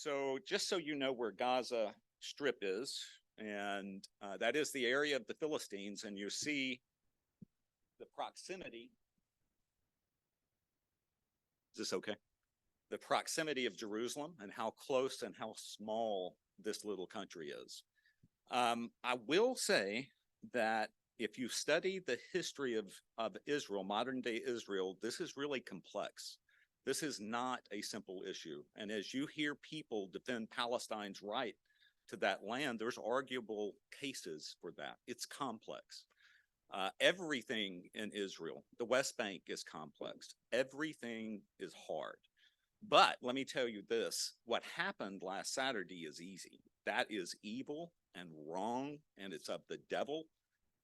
So just so you know where Gaza Strip is, and that is the area of the Philistines, and you see the proximity. Is this okay? The proximity of Jerusalem and how close and how small this little country is. I will say that if you study the history of Israel, modern day Israel, this is really complex. This is not a simple issue. And as you hear people defend Palestine's right to that land, there's arguable cases for that. It's complex. Everything in Israel, the West Bank is complex. Everything is hard. But let me tell you this, what happened last Saturday is easy. That is evil and wrong, and it's of the devil,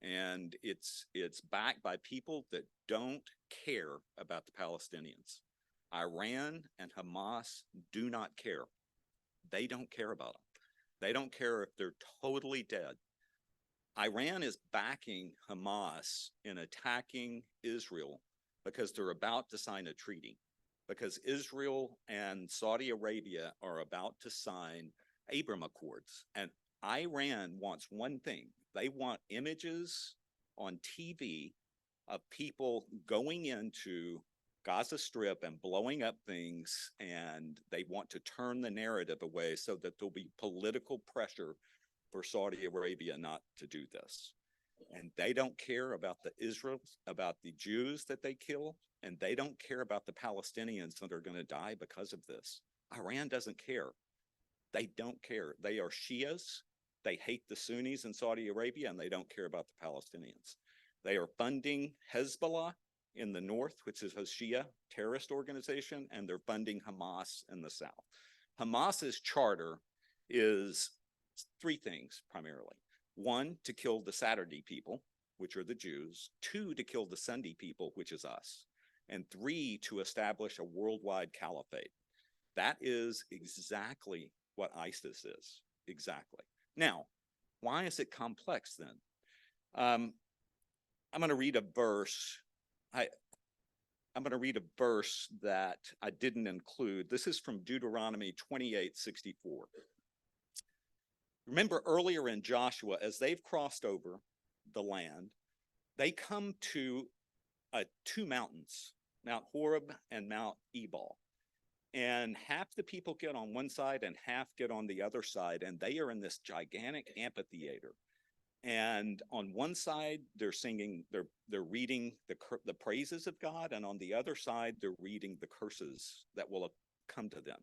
and it's backed by people that don't care about the Palestinians. Iran and Hamas do not care. They don't care about them. They don't care if they're totally dead. Iran is backing Hamas in attacking Israel because they're about to sign a treaty, because Israel and Saudi Arabia are about to sign Abraham Accords. And Iran wants one thing. They want images on TV of people going into Gaza Strip and blowing up things, and they want to turn the narrative away so that there'll be political pressure for Saudi Arabia not to do this. And they don't care about the Israelis, about the Jews that they kill, and they don't care about the Palestinians that are going to die because of this. Iran doesn't care. They don't care. They are Shias. They hate the Sunnis in Saudi Arabia, and they don't care about the Palestinians. They are funding Hezbollah in the north, which is a Shia terrorist organization, and they're funding Hamas in the south. Hamas's charter is three things primarily. One, to kill the Saturday people, which are the Jews. Two, to kill the Sunday people, which is us. And three, to establish a worldwide caliphate. That is exactly what ISIS is. Exactly. Now, why is it complex then? I'm going to read a verse. I'm going to read a verse that I didn't include. This is from Deuteronomy 28:64. Remember earlier in Joshua, as they've crossed over the land, they come to two mountains, Mount Horeb and Mount Ebal. And half the people get on one side and half get on the other side, and they are in this gigantic amphitheater. And on one side, they're singing, they're reading the praises of God, and on the other side, they're reading the curses that will come to them.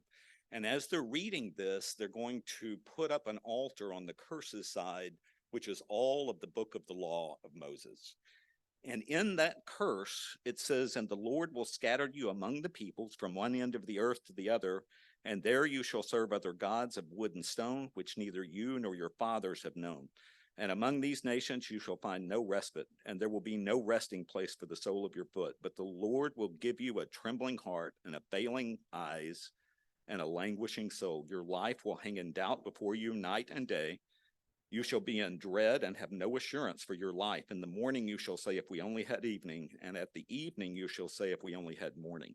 And as they're reading this, they're going to put up an altar on the curses side, which is all of the book of the law of Moses. And in that curse, it says, and the Lord will scatter you among the peoples from one end of the earth to the other, and there you shall serve other gods of wood and stone, which neither you nor your fathers have known. And among these nations you shall find no respite, and there will be no resting place for the sole of your foot. But the Lord will give you a trembling heart and a failing eyes and a languishing soul. Your life will hang in doubt before you night and day. You shall be in dread and have no assurance for your life. In the morning you shall say, if we only had evening, and at the evening you shall say, if we only had morning.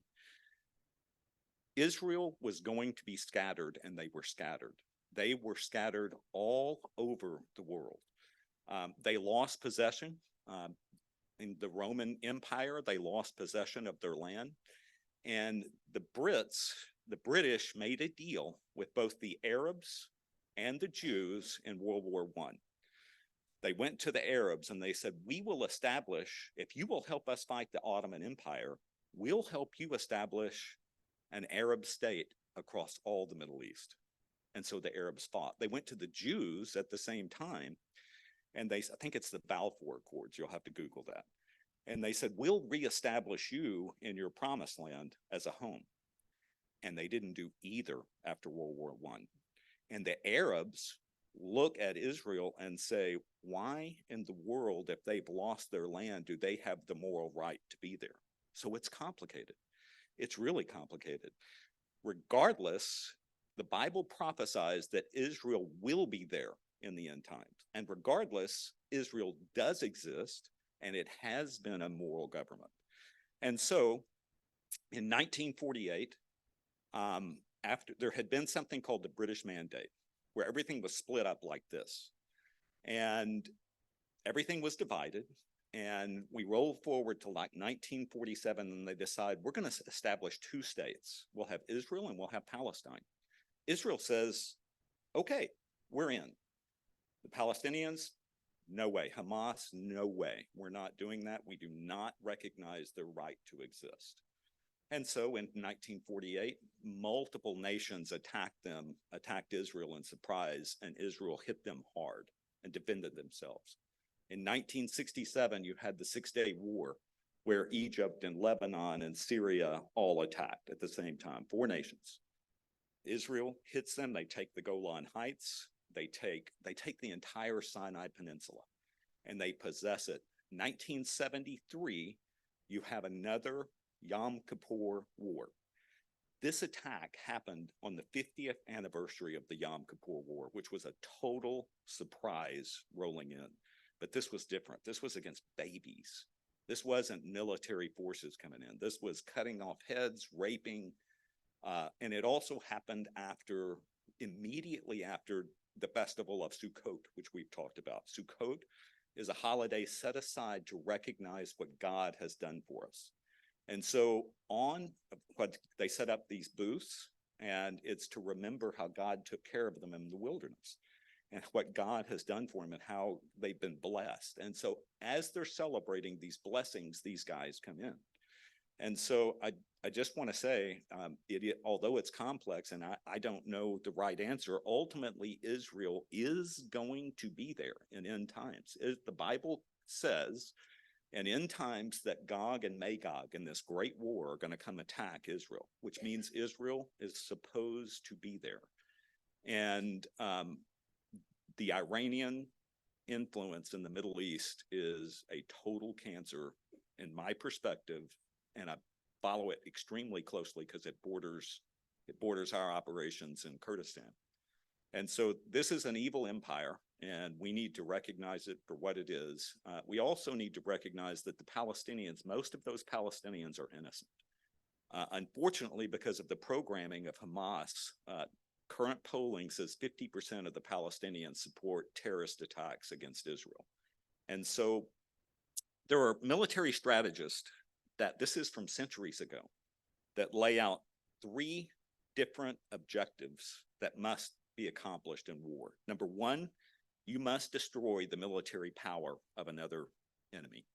Israel was going to be scattered, and they were scattered. They were scattered all over the world. They lost possession. In the Roman Empire, they lost possession of their land. And the British made a deal with both the Arabs and the Jews in World War I. They went to the Arabs and they said, we will establish, if you will help us fight the Ottoman Empire, we'll help you establish an Arab state across all the Middle East. And so the Arabs fought. They went to the Jews at the same time, and I think it's the Balfour Accords, you'll have to Google that. And they said, we'll reestablish you in your promised land as a home. And they didn't do either after World War I. And the Arabs look at Israel and say, why in the world, if they've lost their land, do they have the moral right to be there? So it's complicated. It's really complicated. Regardless, the Bible prophesies that Israel will be there in the end times. And regardless, Israel does exist, and it has been a moral government. And so in 1948, after there had been something called the British Mandate, where everything was split up like this. And everything was divided. And we roll forward to like 1947, and they decide we're going to establish two states. We'll have Israel and we'll have Palestine. Israel says, okay, we're in. The Palestinians, no way. Hamas, no way. We're not doing that. We do not recognize their right to exist. And so in 1948, multiple nations attacked Israel in surprise, and Israel hit them hard and defended themselves. In 1967, you had the Six-Day War, where Egypt and Lebanon and Syria all attacked at the same time, 4 nations. Israel hits them, they take the Golan Heights, they take the entire Sinai Peninsula, and they possess it. 1973, you have another Yom Kippur War. This attack happened on the 50th anniversary of the Yom Kippur War, which was a total surprise rolling in. But this was different. This was against babies. This wasn't military forces coming in. This was cutting off heads, raping, and it also happened immediately after the festival of Sukkot, which we've talked about. Sukkot is a holiday set aside to recognize what God has done for us. And so they set up these booths, and it's to remember how God took care of them in the wilderness and what God has done for them and how they've been blessed. And so as they're celebrating these blessings, these guys come in. And so I just want to say, although it's complex and I don't know the right answer, ultimately Israel is going to be there in end times. The Bible says in end times that Gog and Magog in this great war are going to come attack Israel, which means Israel is supposed to be there. And the Iranian influence in the Middle East is a total cancer in my perspective, and I follow it extremely closely because it borders our operations in Kurdistan. And so this is an evil empire, and we need to recognize it for what it is. We also need to recognize that the Palestinians, most of those Palestinians are innocent. Unfortunately, because of the programming of Hamas, current polling says 50% of the Palestinians support terrorist attacks against Israel. And so there are military strategists this is from centuries ago, that lay out 3 different objectives that must be accomplished in war. Number 1, you must destroy the military power of another enemy.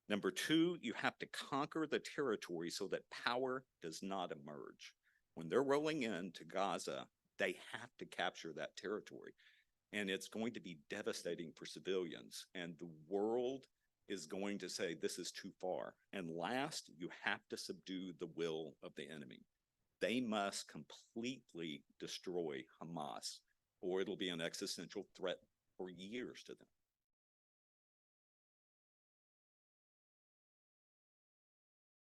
Number 2, you have to conquer the territory so that power does not emerge. When they're rolling into Gaza, they have to capture that territory. And it's going to be devastating for civilians. And the world is going to say, this is too far. And last, you have to subdue the will of the enemy. They must completely destroy Hamas, or it'll be an existential threat for years to them.